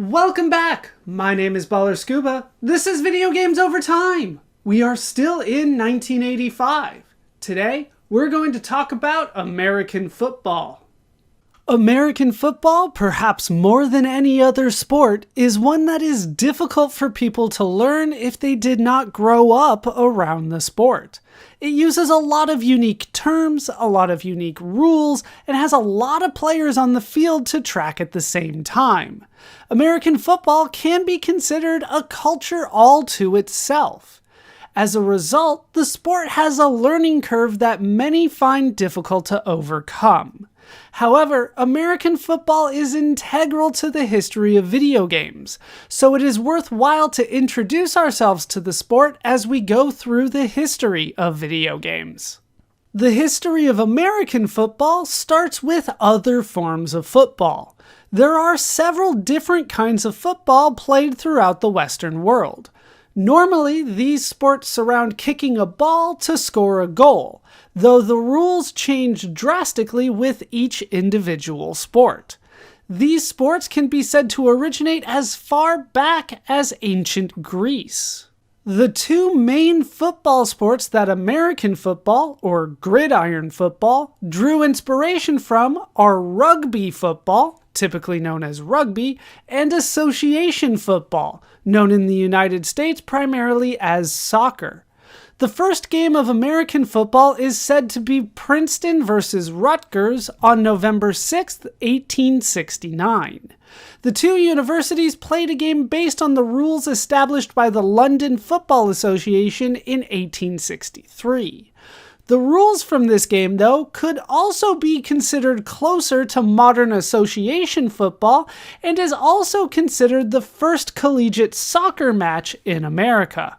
Welcome back! My name is Ballerscuba. This is Video Games Over Time. We are still in 1985. Today, we're going to talk about American football. American football, perhaps more than any other sport, is one that is difficult for people to learn if they did not grow up around the sport. It uses a lot of unique terms, a lot of unique rules, and has a lot of players on the field to track at the same time. American football can be considered a culture all to itself. As a result, the sport has a learning curve that many find difficult to overcome. However, American football is integral to the history of video games, so it is worthwhile to introduce ourselves to the sport as we go through the history of video games. The history of American football starts with other forms of football. There are several different kinds of football played throughout the Western world. Normally, these sports surround kicking a ball to score a goal, though the rules change drastically with each individual sport. These sports can be said to originate as far back as ancient Greece. The two main football sports that American football, or gridiron football, drew inspiration from are rugby football, typically known as rugby, and association football, known in the United States primarily as soccer. The first game of American football is said to be Princeton versus Rutgers on November 6, 1869. The two universities played a game based on the rules established by the London Football Association in 1863. The rules from this game, though, could also be considered closer to modern association football and is also considered the first collegiate soccer match in America.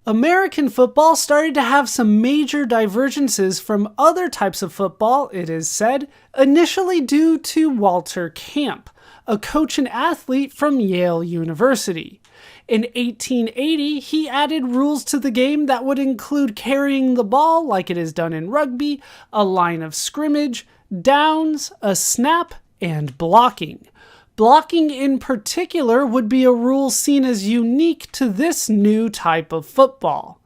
American football started to have some major divergences from other types of football, it is said, initially due to Walter Camp, a coach and athlete from Yale University. In 1880, he added rules to the game that would include carrying the ball like it is done in rugby, a line of scrimmage, downs, a snap, and blocking. Blocking in particular would be a rule seen as unique to this new type of football.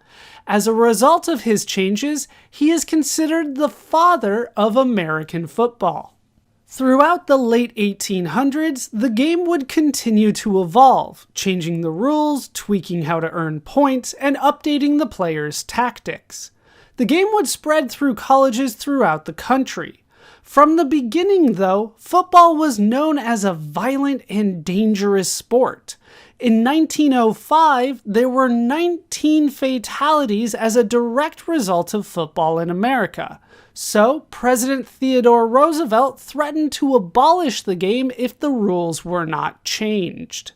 As a result of his changes, he is considered the father of American football. Throughout the late 1800s, the game would continue to evolve, changing the rules, tweaking how to earn points, and updating the players' tactics. The game would spread through colleges throughout the country. From the beginning, though, football was known as a violent and dangerous sport. In 1905, there were 19 fatalities as a direct result of football in America. So, President Theodore Roosevelt threatened to abolish the game if the rules were not changed.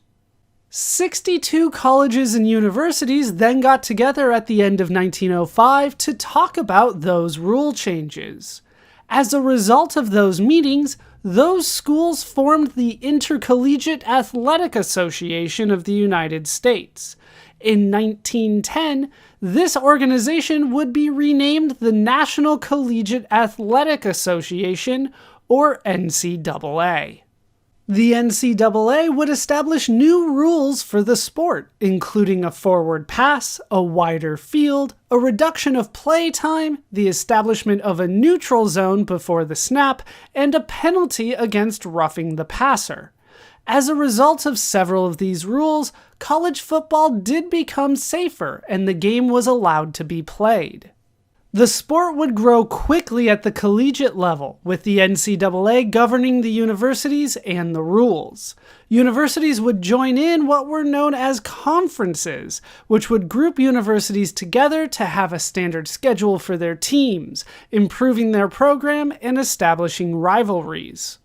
62 colleges and universities then got together at the end of 1905 to talk about those rule changes. As a result of those meetings, those schools formed the Intercollegiate Athletic Association of the United States. In 1910, this organization would be renamed the National Collegiate Athletic Association, or NCAA. The NCAA would establish new rules for the sport, including a forward pass, a wider field, a reduction of play time, the establishment of a neutral zone before the snap, and a penalty against roughing the passer. As a result of several of these rules, college football did become safer and the game was allowed to be played. The sport would grow quickly at the collegiate level, with the NCAA governing the universities and the rules. Universities would join in what were known as conferences, which would group universities together to have a standard schedule for their teams, improving their program and establishing rivalries.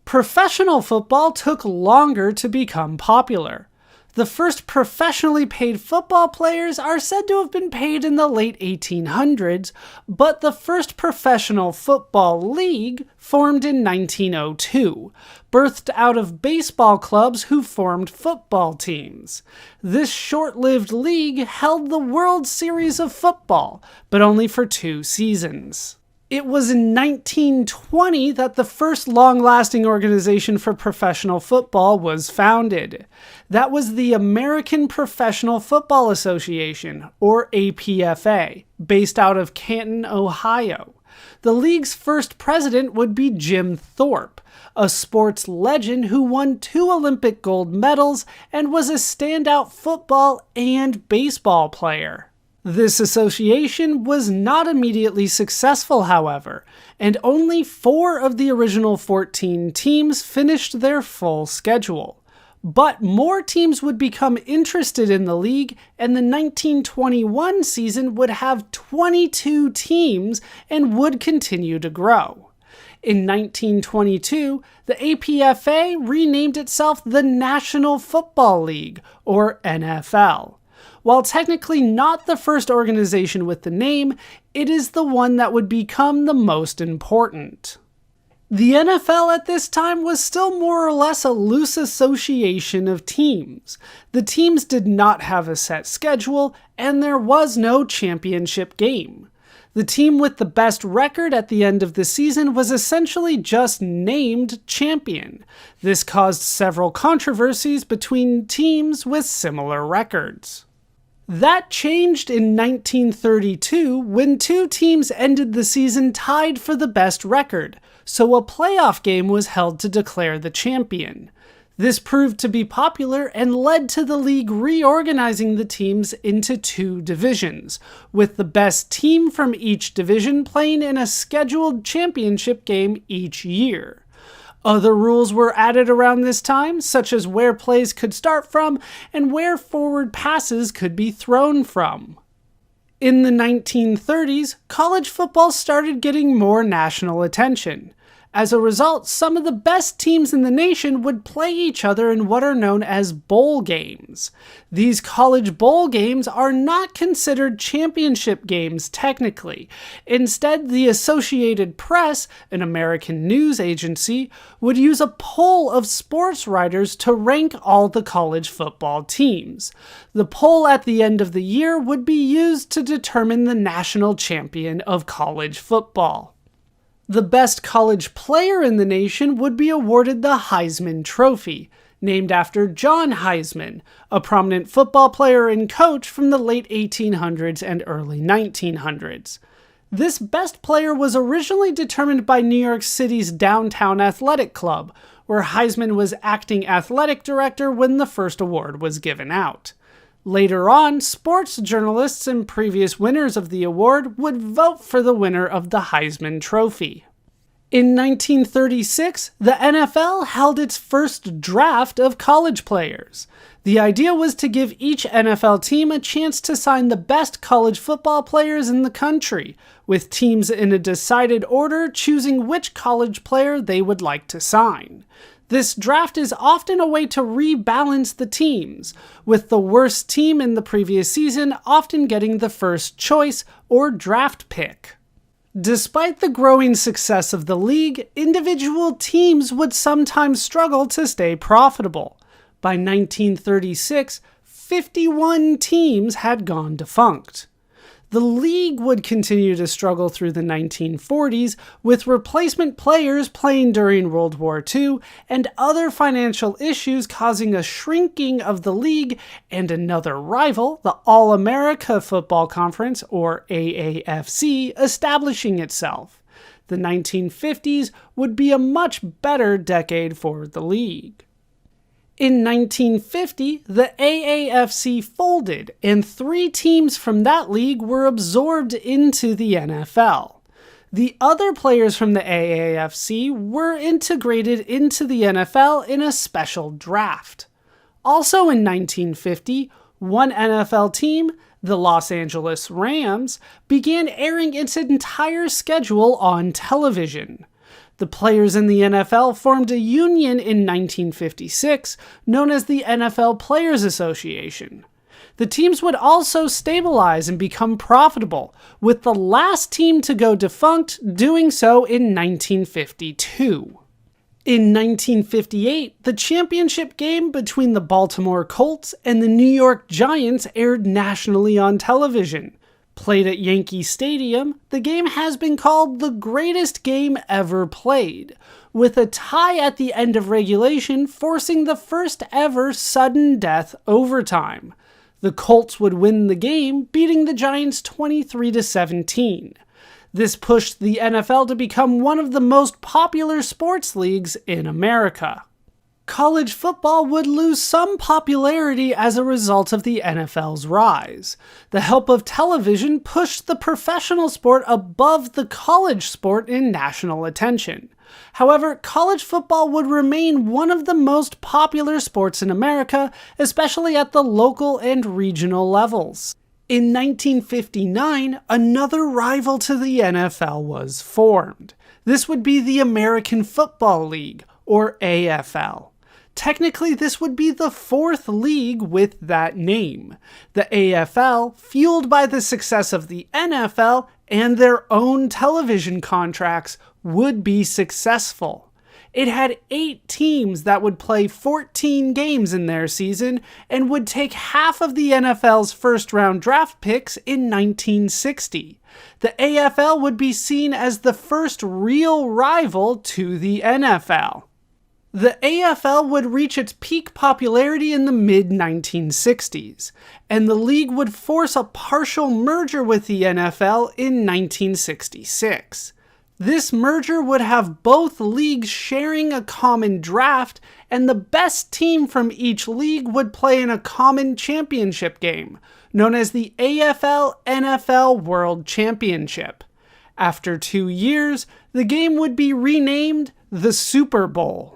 Professional football took longer to become popular. The first professionally paid football players are said to have been paid in the late 1800s, but the first professional football league formed in 1902, birthed out of baseball clubs who formed football teams. This short-lived league held the World Series of Football, but only for 2 seasons. It was in 1920 that the first long-lasting organization for professional football was founded. That was the American Professional Football Association, or APFA, based out of Canton, Ohio. The league's first president would be Jim Thorpe, a sports legend who won 2 Olympic gold medals and was a standout football and baseball player. This association was not immediately successful, however, and only 4 of the original 14 teams finished their full schedule. But more teams would become interested in the league, and the 1921 season would have 22 teams and would continue to grow. In 1922, the APFA renamed itself the National Football League, or NFL. While technically not the first organization with the name, it is the one that would become the most important. The NFL at this time was still more or less a loose association of teams. The teams did not have a set schedule, and there was no championship game. The team with the best record at the end of the season was essentially just named champion. This caused several controversies between teams with similar records. That changed in 1932 when 2 teams ended the season tied for the best record, so a playoff game was held to declare the champion. This proved to be popular and led to the league reorganizing the teams into 2 divisions, with the best team from each division playing in a scheduled championship game each year. Other rules were added around this time, such as where plays could start from and where forward passes could be thrown from. In the 1930s, college football started getting more national attention. As a result, some of the best teams in the nation would play each other in what are known as bowl games. These college bowl games are not considered championship games technically. Instead, the Associated Press, an American news agency, would use a poll of sports writers to rank all the college football teams. The poll at the end of the year would be used to determine the national champion of college football. The best college player in the nation would be awarded the Heisman Trophy, named after John Heisman, a prominent football player and coach from the late 1800s and early 1900s. This best player was originally determined by New York City's Downtown Athletic Club, where Heisman was acting athletic director when the first award was given out. Later on, sports journalists and previous winners of the award would vote for the winner of the Heisman Trophy. In 1936, the NFL held its first draft of college players. The idea was to give each NFL team a chance to sign the best college football players in the country, with teams in a decided order choosing which college player they would like to sign. This draft is often a way to rebalance the teams, with the worst team in the previous season often getting the first choice or draft pick. Despite the growing success of the league, individual teams would sometimes struggle to stay profitable. By 1936, 51 teams had gone defunct. The league would continue to struggle through the 1940s, with replacement players playing during World War II and other financial issues causing a shrinking of the league and another rival, the All-America Football Conference, or AAFC, establishing itself. The 1950s would be a much better decade for the league. In 1950, the AAFC folded, and 3 teams from that league were absorbed into the NFL. The other players from the AAFC were integrated into the NFL in a special draft. Also in 1950, one NFL team, the Los Angeles Rams, began airing its entire schedule on television. The players in the NFL formed a union in 1956, known as the NFL Players Association. The teams would also stabilize and become profitable, with the last team to go defunct doing so in 1952. In 1958, the championship game between the Baltimore Colts and the New York Giants aired nationally on television. Played at Yankee Stadium, the game has been called the greatest game ever played, with a tie at the end of regulation forcing the first ever sudden death overtime. The Colts would win the game, beating the Giants 23-17. This pushed the NFL to become one of the most popular sports leagues in America. College football would lose some popularity as a result of the NFL's rise. The help of television pushed the professional sport above the college sport in national attention. However, college football would remain one of the most popular sports in America, especially at the local and regional levels. In 1959, another rival to the NFL was formed. This would be the American Football League, or AFL. Technically, this would be the fourth league with that name. The AFL, fueled by the success of the NFL and their own television contracts, would be successful. It had 8 teams that would play 14 games in their season and would take half of the NFL's first-round draft picks in 1960. The AFL would be seen as the first real rival to the NFL. The AFL would reach its peak popularity in the mid-1960s, and the league would force a partial merger with the NFL in 1966. This merger would have both leagues sharing a common draft, and the best team from each league would play in a common championship game, known as the AFL-NFL World Championship. After 2 years, the game would be renamed the Super Bowl.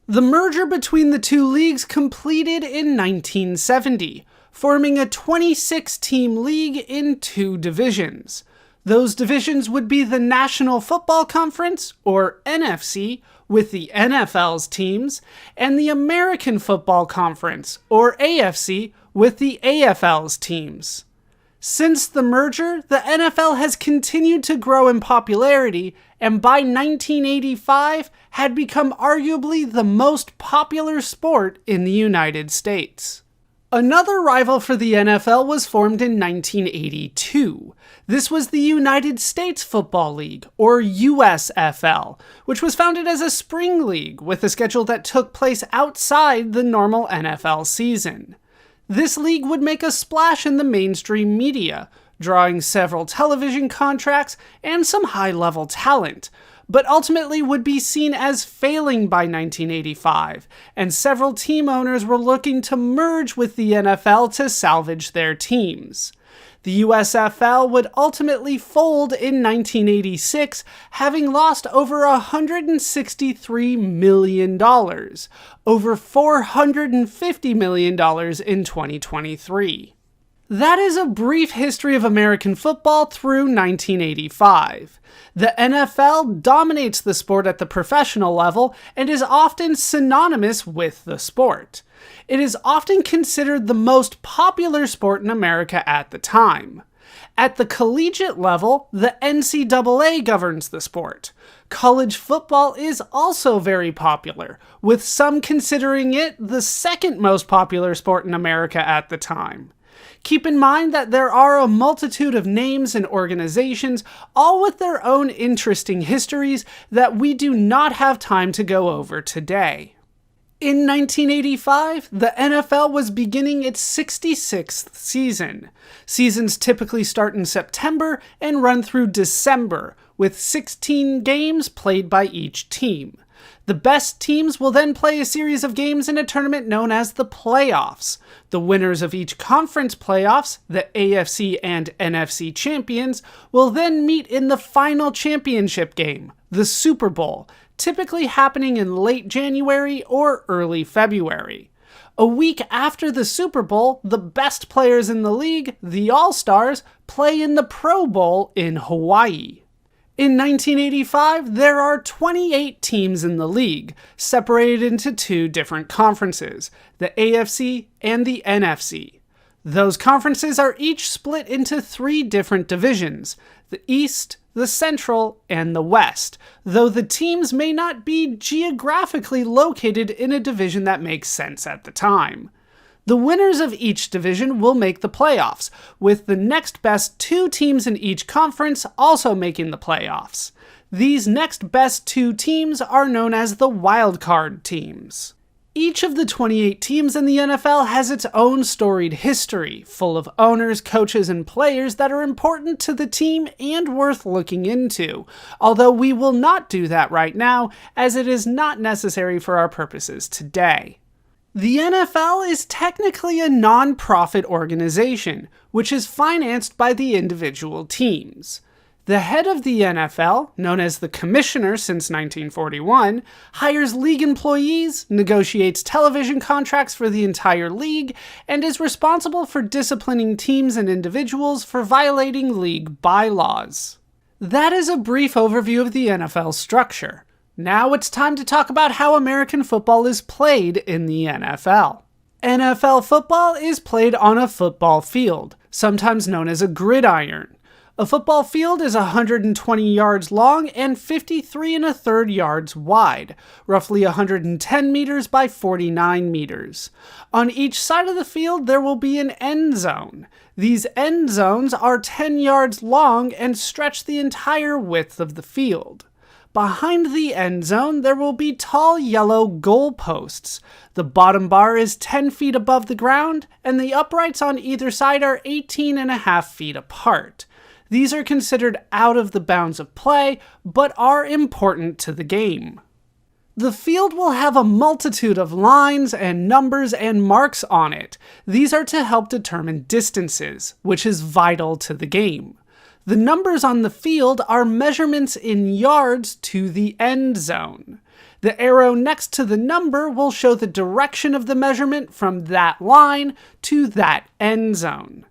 The merger between the two leagues completed in 1970, forming a 26-team league in 2 divisions. Those divisions would be the National Football Conference, or NFC, with the NFL's teams, and the American Football Conference, or AFC, with the AFL's teams. Since the merger, the NFL has continued to grow in popularity, and by 1985 had become arguably the most popular sport in the United States. Another rival for the NFL was formed in 1982. This was the United States Football League, or USFL, which was founded as a spring league with a schedule that took place outside the normal NFL season. This league would make a splash in the mainstream media, drawing several television contracts and some high-level talent, but ultimately would be seen as failing by 1985, and several team owners were looking to merge with the NFL to salvage their teams. The USFL would ultimately fold in 1986, having lost over $163 million, over $450 million in 2023. That is a brief history of American football through 1985. The NFL dominates the sport at the professional level and is often synonymous with the sport. It is often considered the most popular sport in America at the time. At the collegiate level, the NCAA governs the sport. College football is also very popular, with some considering it the second most popular sport in America at the time. Keep in mind that there are a multitude of names and organizations, all with their own interesting histories that we do not have time to go over today. In 1985, the NFL was beginning its 66th season. Seasons typically start in September and run through December, with 16 games played by each team. The best teams will then play a series of games in a tournament known as the playoffs. The winners of each conference playoffs, the AFC and NFC champions, will then meet in the final championship game, the Super Bowl, typically happening in late January or early February. A week after the Super Bowl, the best players in the league, the All-Stars, play in the Pro Bowl in Hawaii. In 1985, there are 28 teams in the league, separated into 2 different conferences, the AFC and the NFC. Those conferences are each split into 3 different divisions, the East, the Central, and the West, though the teams may not be geographically located in a division that makes sense at the time. The winners of each division will make the playoffs, with the next best 2 teams in each conference also making the playoffs. These next best 2 teams are known as the wildcard teams. Each of the 28 teams in the NFL has its own storied history, full of owners, coaches, and players that are important to the team and worth looking into, although we will not do that right now, as it is not necessary for our purposes today. The NFL is technically a non-profit organization, which is financed by the individual teams. The head of the NFL, known as the Commissioner since 1941, hires league employees, negotiates television contracts for the entire league, and is responsible for disciplining teams and individuals for violating league bylaws. That is a brief overview of the NFL structure. Now it's time to talk about how American football is played in the NFL. NFL football is played on a football field, sometimes known as a gridiron. A football field is 120 yards long and 53 1/3 yards wide, roughly 110 meters by 49 meters. On each side of the field there will be an end zone. These end zones are 10 yards long and stretch the entire width of the field. Behind the end zone, there will be tall yellow goal posts. The bottom bar is 10 feet above the ground, and the uprights on either side are 18.5 feet apart. These are considered out of the bounds of play, but are important to the game. The field will have a multitude of lines and numbers and marks on it. These are to help determine distances, which is vital to the game. The numbers on the field are measurements in yards to the end zone. The arrow next to the number will show the direction of the measurement from that line to that end zone.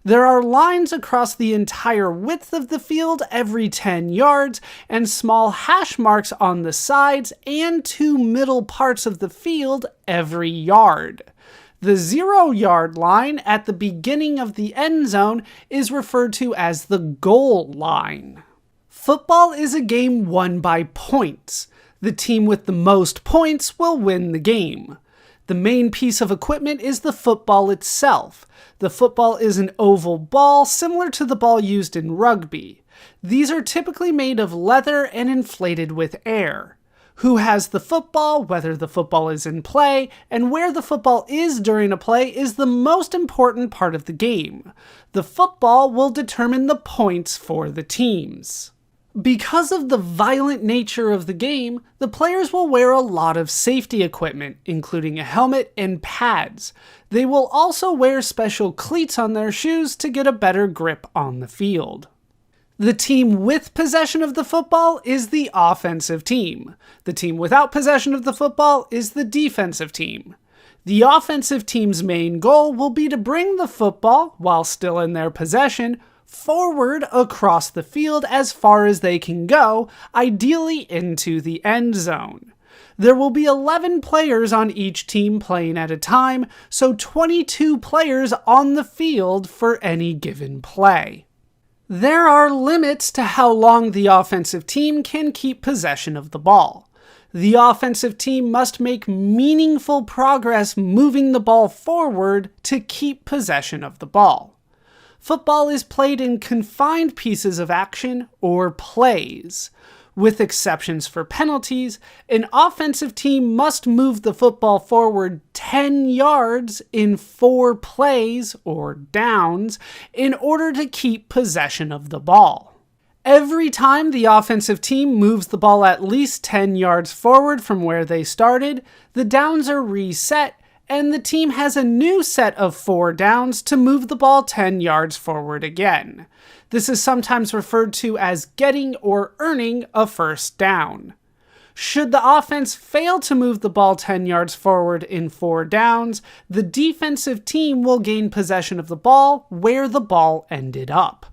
There are lines across the entire width of the field every 10 yards, and small hash marks on the sides and 2 middle parts of the field every yard. The 0-yard line at the beginning of the end zone is referred to as the goal line. Football is a game won by points. The team with the most points will win the game. The main piece of equipment is the football itself. The football is an oval ball similar to the ball used in rugby. These are typically made of leather and inflated with air. Who has the football, whether the football is in play, and where the football is during a play is the most important part of the game. The football will determine the points for the teams. Because of the violent nature of the game, the players will wear a lot of safety equipment, including a helmet and pads. They will also wear special cleats on their shoes to get a better grip on the field. The team with possession of the football is the offensive team. The team without possession of the football is the defensive team. The offensive team's main goal will be to bring the football, while still in their possession, forward across the field as far as they can go, ideally into the end zone. There will be 11 players on each team playing at a time, so 22 players on the field for any given play. There are limits to how long the offensive team can keep possession of the ball. The offensive team must make meaningful progress moving the ball forward to keep possession of the ball. Football is played in confined pieces of action, or plays. With exceptions for penalties, an offensive team must move the football forward 10 yards in 4 plays, or downs, in order to keep possession of the ball. Every time the offensive team moves the ball at least 10 yards forward from where they started, the downs are reset, and the team has a new set of 4 downs to move the ball 10 yards forward again. This is sometimes referred to as getting or earning a first down. Should the offense fail to move the ball 10 yards forward in 4 downs, the defensive team will gain possession of the ball where the ball ended up.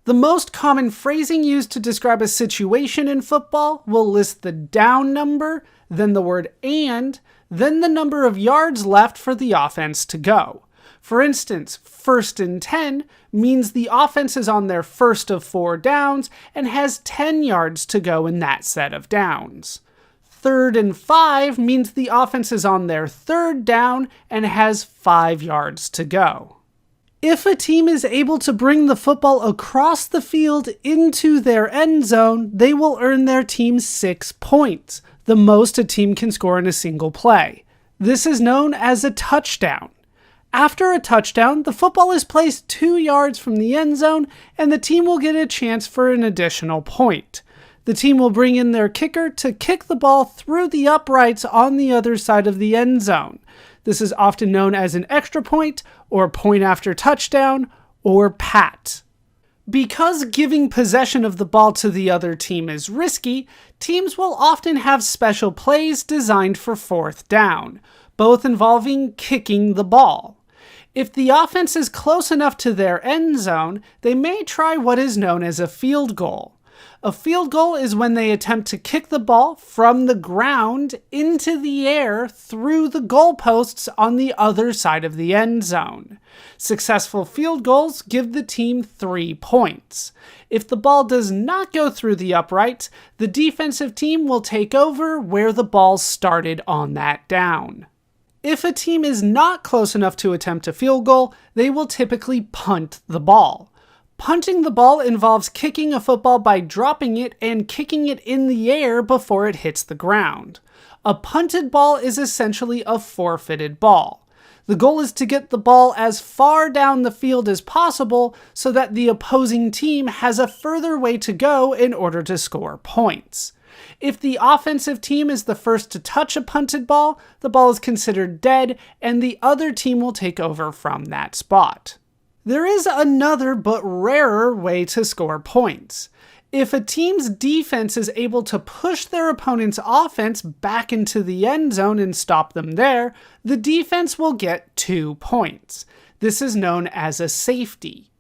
The most common phrasing used to describe a situation in football will list the down number, then the word and, then the number of yards left for the offense to go. For instance, 1st and 10 means the offense is on their first of 4 downs and has 10 yards to go in that set of downs. 3rd and 5 means the offense is on their 3rd down and has 5 yards to go. If a team is able to bring the football across the field into their end zone, they will earn their team 6 points, the most a team can score in a single play. This is known as a touchdown. After a touchdown, the football is placed 2 yards from the end zone, and the team will get a chance for an additional point. The team will bring in their kicker to kick the ball through the uprights on the other side of the end zone. This is often known as an extra point, or point after touchdown, or PAT. Because giving possession of the ball to the other team is risky, teams will often have special plays designed for 4th down, both involving kicking the ball. If the offense is close enough to their end zone, they may try what is known as a field goal. A field goal is when they attempt to kick the ball from the ground into the air through the goalposts on the other side of the end zone. Successful field goals give the team 3 points. If the ball does not go through the uprights, the defensive team will take over where the ball started on that down. If a team is not close enough to attempt a field goal, they will typically punt the ball. Punting the ball involves kicking a football by dropping it and kicking it in the air before it hits the ground. A punted ball is essentially a forfeited ball. The goal is to get the ball as far down the field as possible so that the opposing team has a further way to go in order to score points. If the offensive team is the first to touch a punted ball, the ball is considered dead and the other team will take over from that spot. There is another but rarer way to score points. If a team's defense is able to push their opponent's offense back into the end zone and stop them there, the defense will get 2 points. This is known as a safety.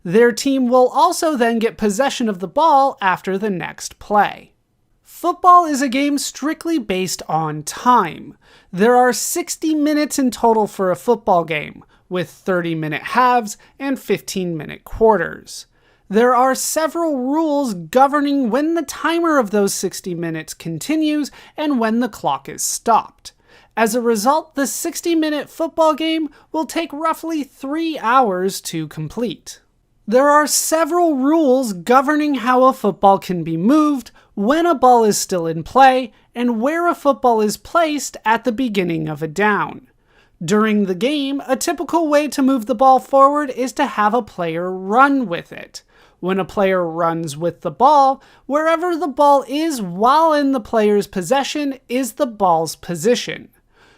Their team will also then get possession of the ball after the next play. Football is a game strictly based on time. There are 60 minutes in total for a football game, with 30-minute halves and 15-minute quarters. There are several rules governing when the timer of those 60 minutes continues and when the clock is stopped. As a result, the 60-minute football game will take roughly 3 hours to complete. There are several rules governing how a football can be moved, when a ball is still in play, and where a football is placed at the beginning of a down. During the game, a typical way to move the ball forward is to have a player run with it. When a player runs with the ball, wherever the ball is while in the player's possession is the ball's position.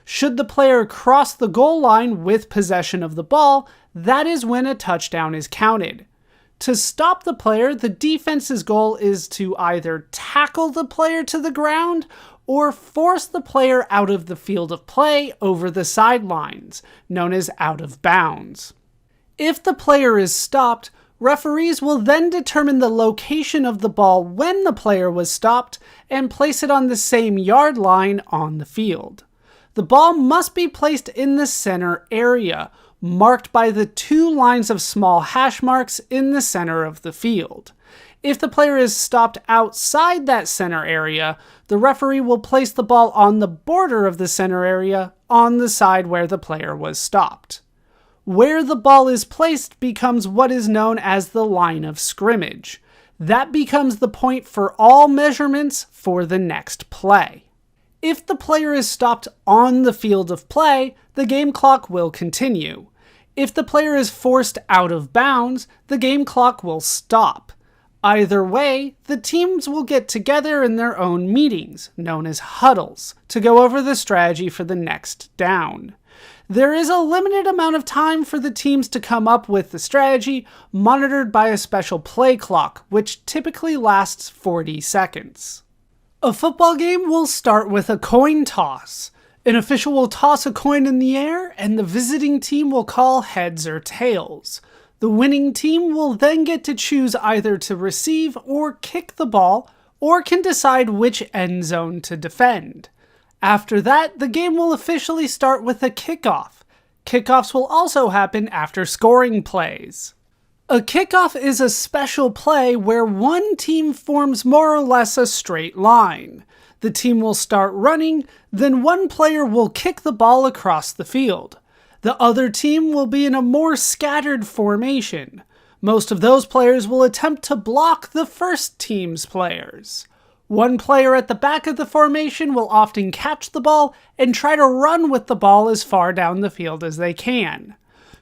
Should the player cross the goal line with possession of the ball, that is when a touchdown is counted. To stop the player, the defense's goal is to either tackle the player to the ground or force the player out of the field of play over the sidelines, known as out of bounds. If the player is stopped, referees will then determine the location of the ball when the player was stopped and place it on the same yard line on the field. The ball must be placed in the center area, marked by the 2 lines of small hash marks in the center of the field. If the player is stopped outside that center area, the referee will place the ball on the border of the center area on the side where the player was stopped. Where the ball is placed becomes what is known as the line of scrimmage. That becomes the point for all measurements for the next play. If the player is stopped on the field of play, the game clock will continue. If the player is forced out of bounds, the game clock will stop. Either way, the teams will get together in their own meetings, known as huddles, to go over the strategy for the next down. There is a limited amount of time for the teams to come up with the strategy, monitored by a special play clock, which typically lasts 40 seconds. A football game will start with a coin toss. An official will toss a coin in the air, and the visiting team will call heads or tails. The winning team will then get to choose either to receive or kick the ball, or can decide which end zone to defend. After that, the game will officially start with a kickoff. Kickoffs will also happen after scoring plays. A kickoff is a special play where one team forms more or less a straight line. The team will start running, then one player will kick the ball across the field. The other team will be in a more scattered formation. Most of those players will attempt to block the first team's players. One player at the back of the formation will often catch the ball and try to run with the ball as far down the field as they can.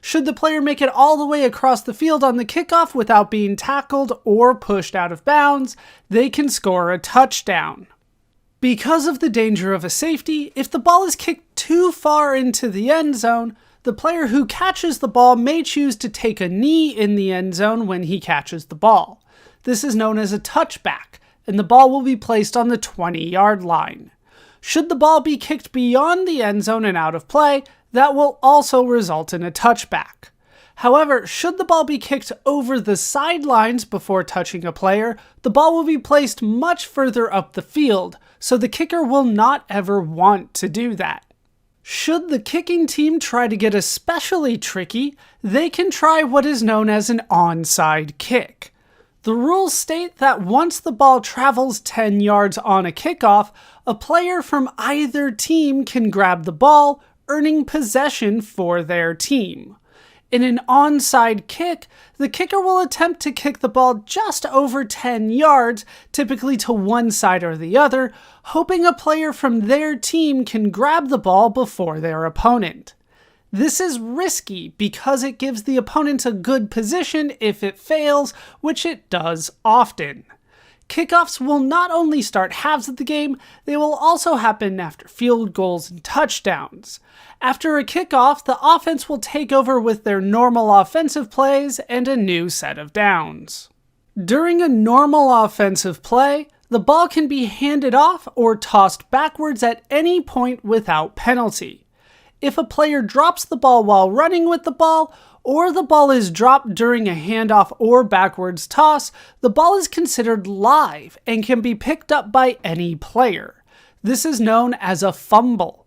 Should the player make it all the way across the field on the kickoff without being tackled or pushed out of bounds, they can score a touchdown. Because of the danger of a safety, if the ball is kicked too far into the end zone, the player who catches the ball may choose to take a knee in the end zone when he catches the ball. This is known as a touchback, and the ball will be placed on the 20-yard line. Should the ball be kicked beyond the end zone and out of play, that will also result in a touchback. However, should the ball be kicked over the sidelines before touching a player, the ball will be placed much further up the field, so the kicker will not ever want to do that. Should the kicking team try to get especially tricky, they can try what is known as an onside kick. The rules state that once the ball travels 10 yards on a kickoff, a player from either team can grab the ball, earning possession for their team. In an onside kick, the kicker will attempt to kick the ball just over 10 yards, typically to one side or the other, hoping a player from their team can grab the ball before their opponent. This is risky because it gives the opponent a good position if it fails, which it does often. Kickoffs will not only start halves of the game, they will also happen after field goals and touchdowns. After a kickoff, the offense will take over with their normal offensive plays and a new set of downs. During a normal offensive play, the ball can be handed off or tossed backwards at any point without penalty. If a player drops the ball while running with the ball, or the ball is dropped during a handoff or backwards toss, the ball is considered live and can be picked up by any player. This is known as a fumble.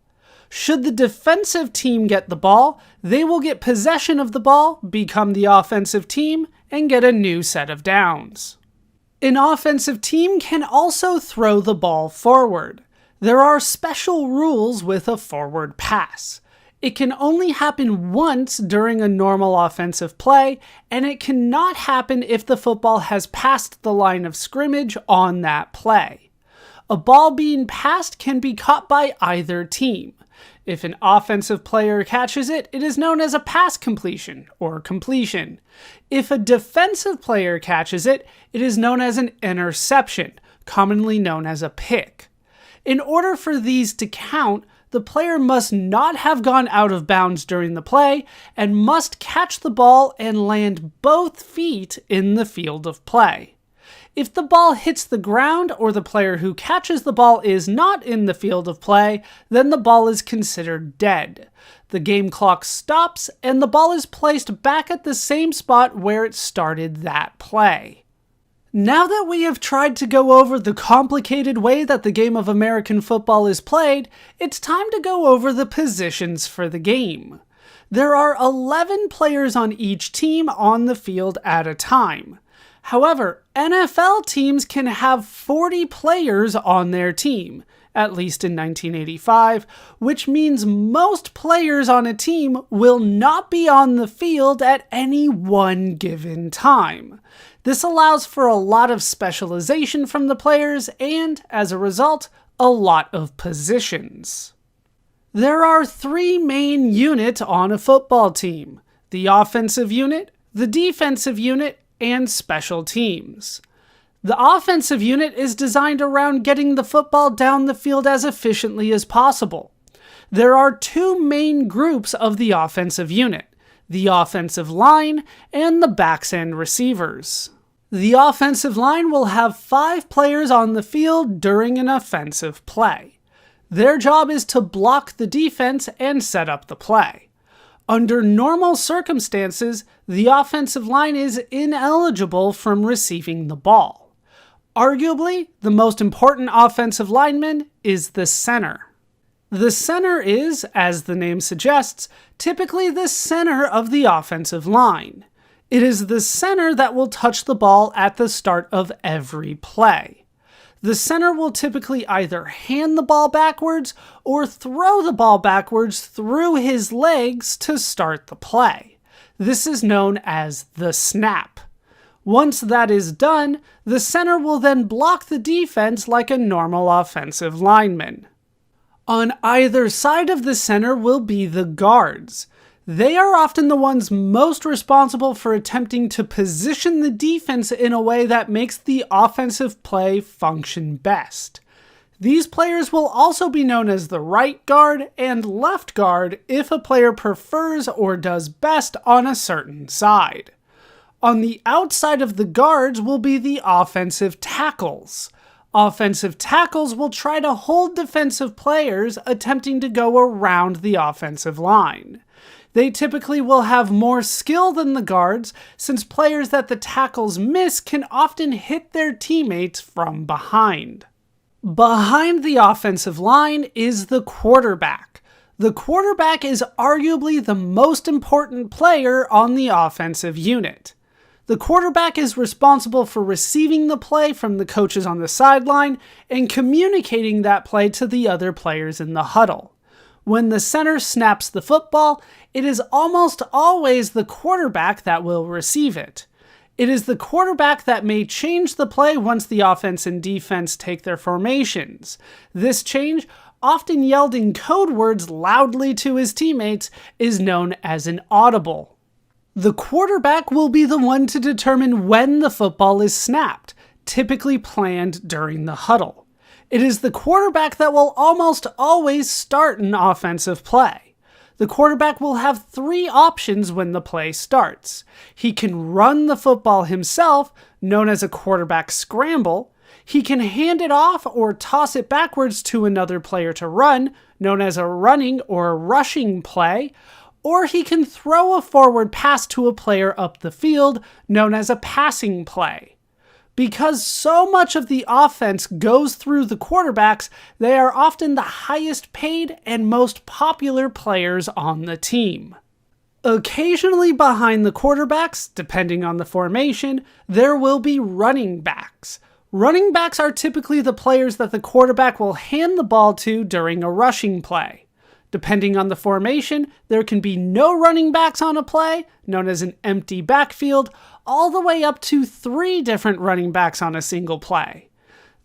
Should the defensive team get the ball, they will get possession of the ball, become the offensive team, and get a new set of downs. An offensive team can also throw the ball forward. There are special rules with a forward pass. It can only happen once during a normal offensive play, and it cannot happen if the football has passed the line of scrimmage on that play. A ball being passed can be caught by either team. If an offensive player catches it, it is known as a pass completion or completion. If a defensive player catches it, it is known as an interception, commonly known as a pick. In order for these to count, the player must not have gone out of bounds during the play and must catch the ball and land both feet in the field of play. If the ball hits the ground or the player who catches the ball is not in the field of play, then the ball is considered dead. The game clock stops and the ball is placed back at the same spot where it started that play. Now that we have tried to go over the complicated way that the game of American football is played, it's time to go over the positions for the game. There are 11 players on each team on the field at a time. However, NFL teams can have 40 players on their team, at least in 1985, which means most players on a team will not be on the field at any one given time. This allows for a lot of specialization from the players and, as a result, a lot of positions. There are 3 main units on a football team: the offensive unit, the defensive unit, and special teams. The offensive unit is designed around getting the football down the field as efficiently as possible. There are 2 main groups of the offensive unit: the offensive line and the backs and receivers. The offensive line will have 5 players on the field during an offensive play. Their job is to block the defense and set up the play. Under normal circumstances, the offensive line is ineligible from receiving the ball. Arguably, the most important offensive lineman is the center. The center is, as the name suggests, typically the center of the offensive line. It is the center that will touch the ball at the start of every play. The center will typically either hand the ball backwards or throw the ball backwards through his legs to start the play. This is known as the snap. Once that is done, the center will then block the defense like a normal offensive lineman. On either side of the center will be the guards. They are often the ones most responsible for attempting to position the defense in a way that makes the offensive play function best. These players will also be known as the right guard and left guard if a player prefers or does best on a certain side. On the outside of the guards will be the offensive tackles. Offensive tackles will try to hold defensive players attempting to go around the offensive line. They typically will have more skill than the guards, since players that the tackles miss can often hit their teammates from behind. Behind the offensive line is the quarterback. The quarterback is arguably the most important player on the offensive unit. The quarterback is responsible for receiving the play from the coaches on the sideline and communicating that play to the other players in the huddle. When the center snaps the football, it is almost always the quarterback that will receive it. It is the quarterback that may change the play once the offense and defense take their formations. This change, often yelled in code words loudly to his teammates, is known as an audible. The quarterback will be the one to determine when the football is snapped, typically planned during the huddle. It is the quarterback that will almost always start an offensive play. The quarterback will have 3 options when the play starts. He can run the football himself, known as a quarterback scramble. He can hand it off or toss it backwards to another player to run, known as a running or a rushing play. Or he can throw a forward pass to a player up the field, known as a passing play. Because so much of the offense goes through the quarterbacks, they are often the highest paid and most popular players on the team. Occasionally behind the quarterbacks, depending on the formation, there will be running backs. Running backs are typically the players that the quarterback will hand the ball to during a rushing play. Depending on the formation, there can be no running backs on a play, known as an empty backfield, all the way up to 3 different running backs on a single play.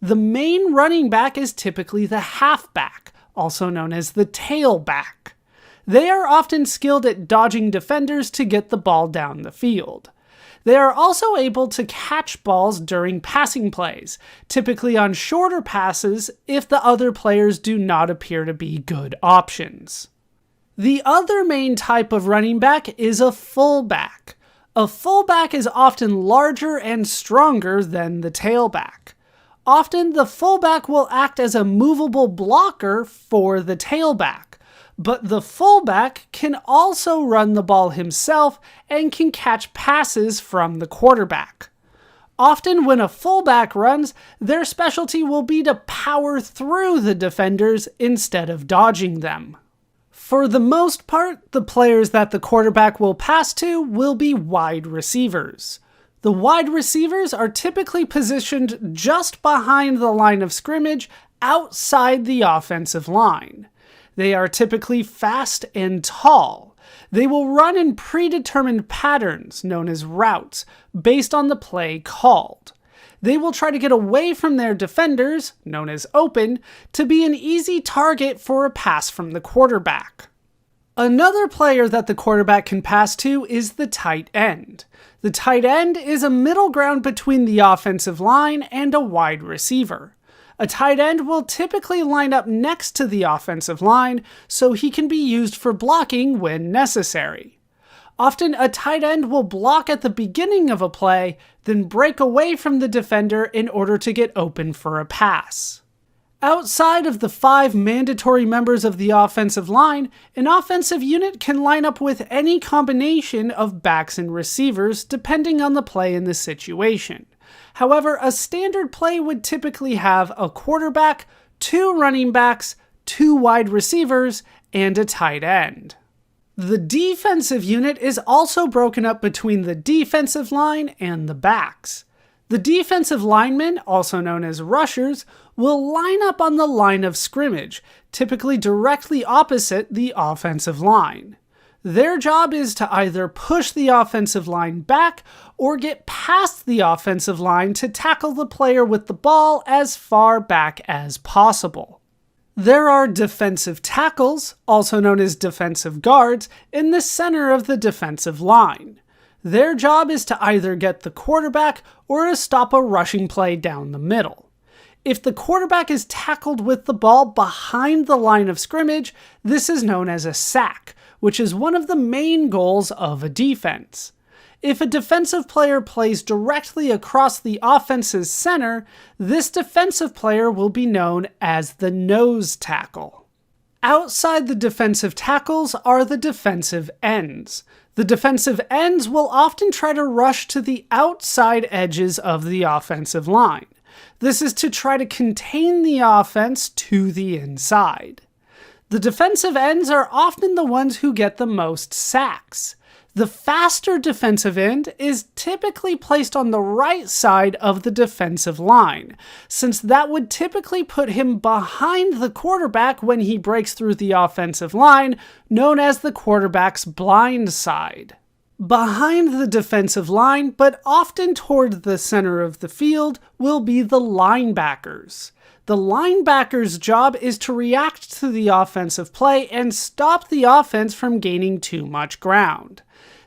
The main running back is typically the halfback, also known as the tailback. They are often skilled at dodging defenders to get the ball down the field. They are also able to catch balls during passing plays, typically on shorter passes if the other players do not appear to be good options. The other main type of running back is a fullback. A fullback is often larger and stronger than the tailback. Often the fullback will act as a movable blocker for the tailback. But the fullback can also run the ball himself and can catch passes from the quarterback. Often when a fullback runs, their specialty will be to power through the defenders instead of dodging them. For the most part, the players that the quarterback will pass to will be wide receivers. The wide receivers are typically positioned just behind the line of scrimmage outside the offensive line. They are typically fast and tall. They will run in predetermined patterns, known as routes, based on the play called. They will try to get away from their defenders, known as open, to be an easy target for a pass from the quarterback. Another player that the quarterback can pass to is the tight end. The tight end is a middle ground between the offensive line and a wide receiver. A tight end will typically line up next to the offensive line, so he can be used for blocking when necessary. Often, a tight end will block at the beginning of a play, then break away from the defender in order to get open for a pass. Outside of the 5 mandatory members of the offensive line, an offensive unit can line up with any combination of backs and receivers depending on the play and the situation. However, a standard play would typically have a quarterback, 2 running backs, 2 wide receivers, and a tight end. The defensive unit is also broken up between the defensive line and the backs. The defensive linemen, also known as rushers, will line up on the line of scrimmage, typically directly opposite the offensive line. Their job is to either push the offensive line back or get past the offensive line to tackle the player with the ball as far back as possible. There are defensive tackles, also known as defensive guards, in the center of the defensive line. Their job is to either get the quarterback or to stop a rushing play down the middle. If the quarterback is tackled with the ball behind the line of scrimmage, this is known as a sack, which is one of the main goals of a defense. If a defensive player plays directly across the offense's center, this defensive player will be known as the nose tackle. Outside the defensive tackles are the defensive ends. The defensive ends will often try to rush to the outside edges of the offensive line. This is to try to contain the offense to the inside. The defensive ends are often the ones who get the most sacks. The faster defensive end is typically placed on the right side of the defensive line, since that would typically put him behind the quarterback when he breaks through the offensive line, known as the quarterback's blind side. Behind the defensive line, but often toward the center of the field, will be the linebackers. The linebacker's job is to react to the offensive play and stop the offense from gaining too much ground.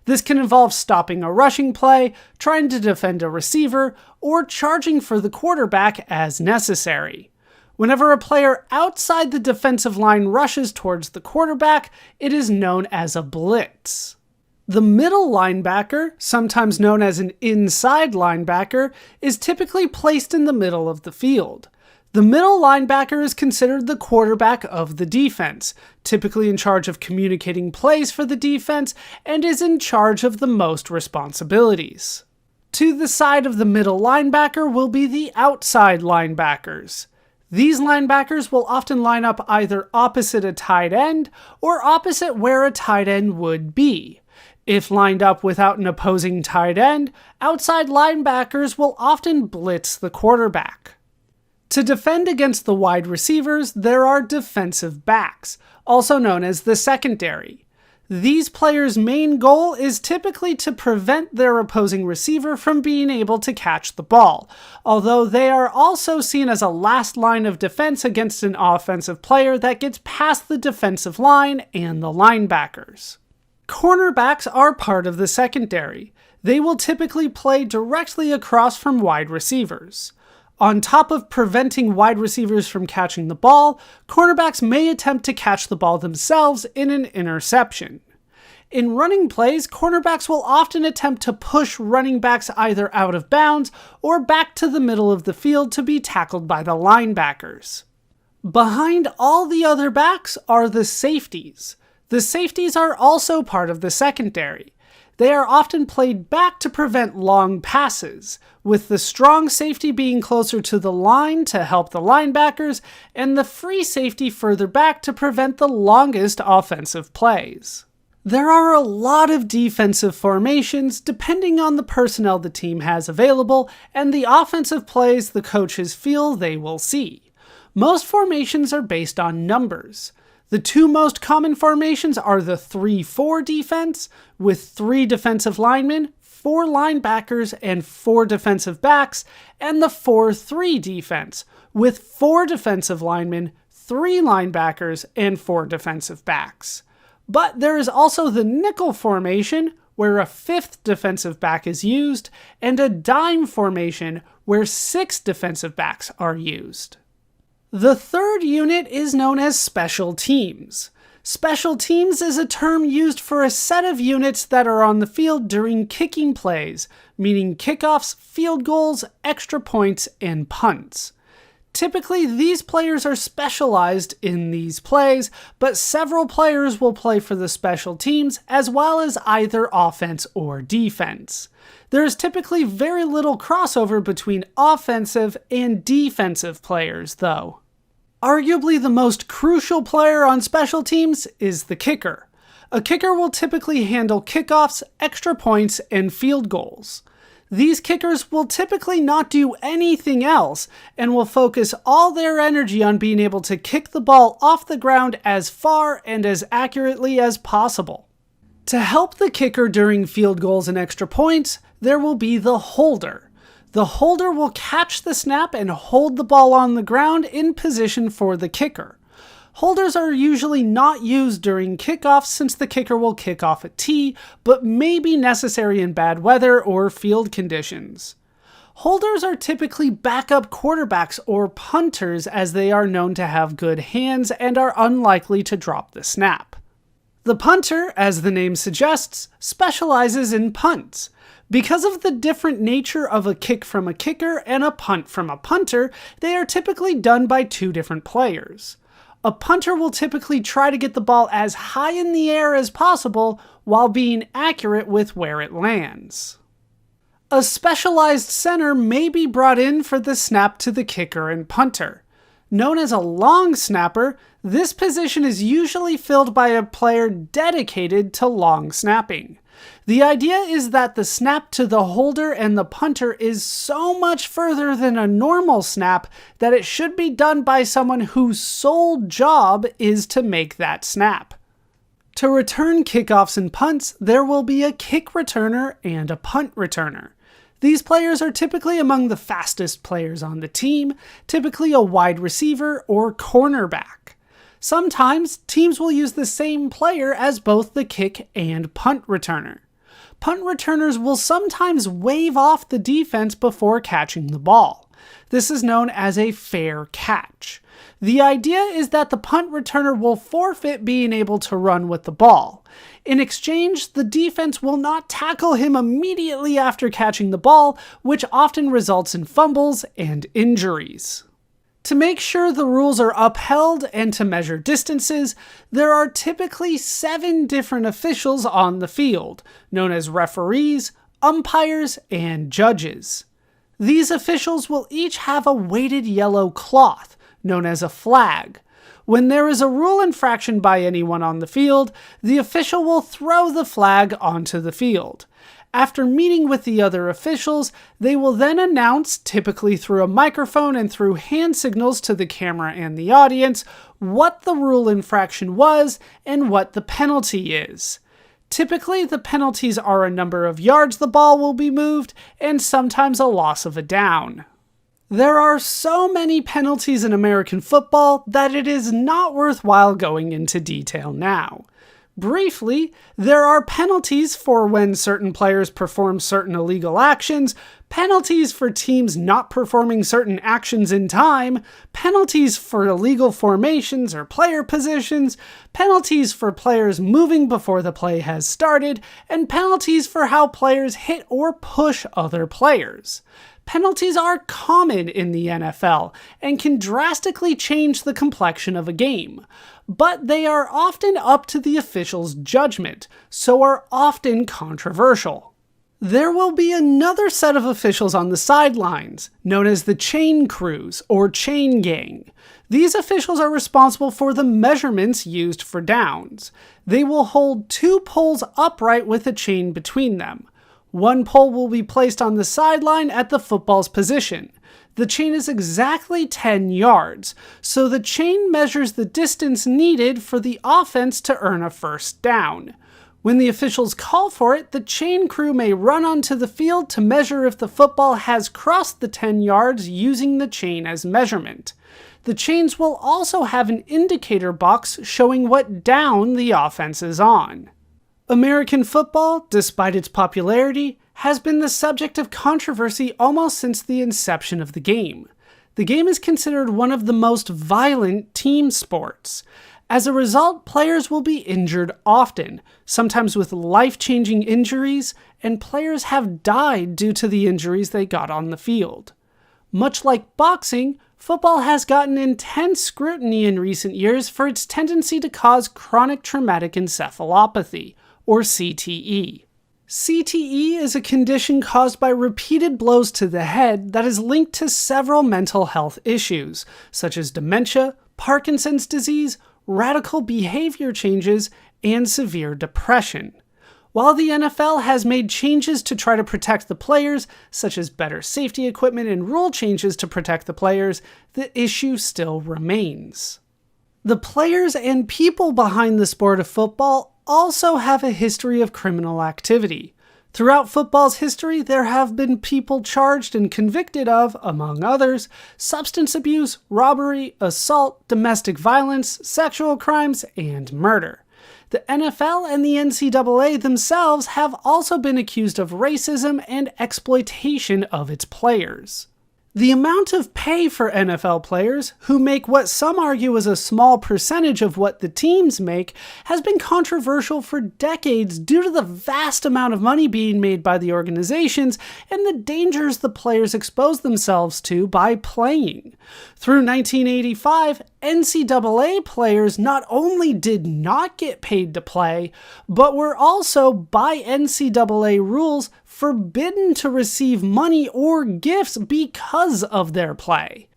This can involve stopping a rushing play, trying to defend a receiver, or charging for the quarterback as necessary. Whenever a player outside the defensive line rushes towards the quarterback, it is known as a blitz. The middle linebacker, sometimes known as an inside linebacker, is typically placed in the middle of the field. The middle linebacker is considered the quarterback of the defense, typically in charge of communicating plays for the defense, and is in charge of the most responsibilities. To the side of the middle linebacker will be the outside linebackers. These linebackers will often line up either opposite a tight end or opposite where a tight end would be. If lined up without an opposing tight end, outside linebackers will often blitz the quarterback. To defend against the wide receivers, there are defensive backs, also known as the secondary. These players' main goal is typically to prevent their opposing receiver from being able to catch the ball, although they are also seen as a last line of defense against an offensive player that gets past the defensive line and the linebackers. Cornerbacks are part of the secondary. They will typically play directly across from wide receivers. On top of preventing wide receivers from catching the ball, cornerbacks may attempt to catch the ball themselves in an interception. In running plays, cornerbacks will often attempt to push running backs either out of bounds or back to the middle of the field to be tackled by the linebackers. Behind all the other backs are the safeties. The safeties are also part of the secondary. They are often played back to prevent long passes, with the strong safety being closer to the line to help the linebackers, and the free safety further back to prevent the longest offensive plays. There are a lot of defensive formations depending on the personnel the team has available and the offensive plays the coaches feel they will see. Most formations are based on numbers. The two most common formations are the 3-4 defense, with 3 defensive linemen, 4 linebackers, and 4 defensive backs, and the 4-3 defense, with 4 defensive linemen, 3 linebackers, and 4 defensive backs. But there is also the nickel formation, where a 5th defensive back is used, and a dime formation, where 6 defensive backs are used. The third unit is known as special teams. Special teams is a term used for a set of units that are on the field during kicking plays, meaning kickoffs, field goals, extra points, and punts. Typically, these players are specialized in these plays, but several players will play for the special teams as well as either offense or defense. There is typically very little crossover between offensive and defensive players, though. Arguably the most crucial player on special teams is the kicker. A kicker will typically handle kickoffs, extra points, and field goals. These kickers will typically not do anything else and will focus all their energy on being able to kick the ball off the ground as far and as accurately as possible. To help the kicker during field goals and extra points, there will be the holder. The holder will catch the snap and hold the ball on the ground in position for the kicker. Holders are usually not used during kickoffs since the kicker will kick off a tee, but may be necessary in bad weather or field conditions. Holders are typically backup quarterbacks or punters as they are known to have good hands and are unlikely to drop the snap. The punter, as the name suggests, specializes in punts. Because of the different nature of a kick from a kicker and a punt from a punter, they are typically done by two different players. A punter will typically try to get the ball as high in the air as possible while being accurate with where it lands. A specialized center may be brought in for the snap to the kicker and punter. Known as a long snapper, this position is usually filled by a player dedicated to long snapping. The idea is that the snap to the holder and the punter is so much further than a normal snap that it should be done by someone whose sole job is to make that snap. To return kickoffs and punts, there will be a kick returner and a punt returner. These players are typically among the fastest players on the team, typically a wide receiver or cornerback. Sometimes, teams will use the same player as both the kick and punt returner. Punt returners will sometimes wave off the defense before catching the ball. This is known as a fair catch. The idea is that the punt returner will forfeit being able to run with the ball. In exchange, the defense will not tackle him immediately after catching the ball, which often results in fumbles and injuries. To make sure the rules are upheld and to measure distances, there are typically 7 different officials on the field, known as referees, umpires, and judges. These officials will each have a weighted yellow cloth, known as a flag. When there is a rule infraction by anyone on the field, the official will throw the flag onto the field. After meeting with the other officials, they will then announce, typically through a microphone and through hand signals to the camera and the audience, what the rule infraction was and what the penalty is. Typically, the penalties are a number of yards the ball will be moved and sometimes a loss of a down. There are so many penalties in American football that it is not worthwhile going into detail now. Briefly, there are penalties for when certain players perform certain illegal actions, penalties for teams not performing certain actions in time, penalties for illegal formations or player positions, penalties for players moving before the play has started, and penalties for how players hit or push other players. Penalties are common in the NFL and can drastically change the complexion of a game, but they are often up to the official's judgment, so are often controversial. There will be another set of officials on the sidelines, known as the chain crews or chain gang. These officials are responsible for the measurements used for downs. They will hold 2 poles upright with a chain between them. One pole will be placed on the sideline at the football's position. The chain is exactly 10 yards, so the chain measures the distance needed for the offense to earn a first down. When the officials call for it, the chain crew may run onto the field to measure if the football has crossed the 10 yards using the chain as measurement. The chains will also have an indicator box showing what down the offense is on. American football, despite its popularity, has been the subject of controversy almost since the inception of the game. The game is considered one of the most violent team sports. As a result, players will be injured often, sometimes with life-changing injuries, and players have died due to the injuries they got on the field. Much like boxing, football has gotten intense scrutiny in recent years for its tendency to cause chronic traumatic encephalopathy, or CTE. CTE is a condition caused by repeated blows to the head that is linked to several mental health issues, such as dementia, Parkinson's disease, radical behavior changes, and severe depression. While the NFL has made changes to try to protect the players, such as better safety equipment and rule changes to protect the players, the issue still remains. The players and people behind the sport of football also have a history of criminal activity. Throughout football's history, there have been people charged and convicted of, among others, substance abuse, robbery, assault, domestic violence, sexual crimes, and murder. The NFL and the NCAA themselves have also been accused of racism and exploitation of its players. The amount of pay for NFL players, who make what some argue is a small percentage of what the teams make, has been controversial for decades due to the vast amount of money being made by the organizations and the dangers the players expose themselves to by playing. Through 1985, NCAA players not only did not get paid to play, but were also, by NCAA rules, forbidden to receive money or gifts because of their play.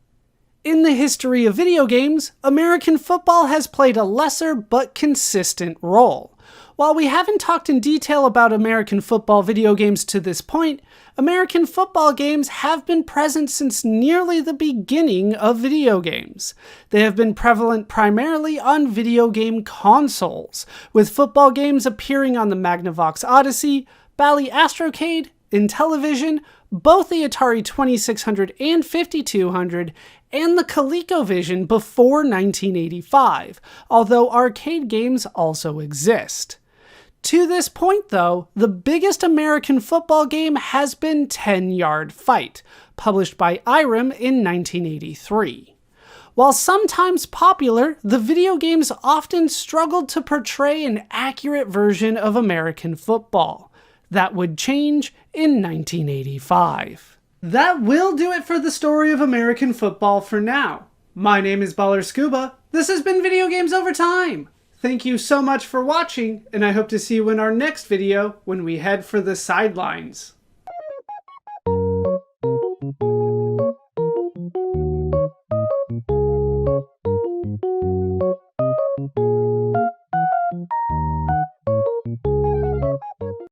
In the history of video games, American football has played a lesser but consistent role. While we haven't talked in detail about American football video games to this point, American football games have been present since nearly the beginning of video games. They have been prevalent primarily on video game consoles, with football games appearing on the Magnavox Odyssey, Bally Astrocade, Intellivision, both the Atari 2600 and 5200, and the ColecoVision before 1985, although arcade games also exist. To this point, though, the biggest American football game has been 10 Yard Fight, published by Irem in 1983. While sometimes popular, the video games often struggled to portray an accurate version of American football. That would change in 1985. That will do it for the story of American football for now. My name is Ballerscuba. This has been Video Games Over Time. Thank you so much for watching, and I hope to see you in our next video when we head for the sidelines.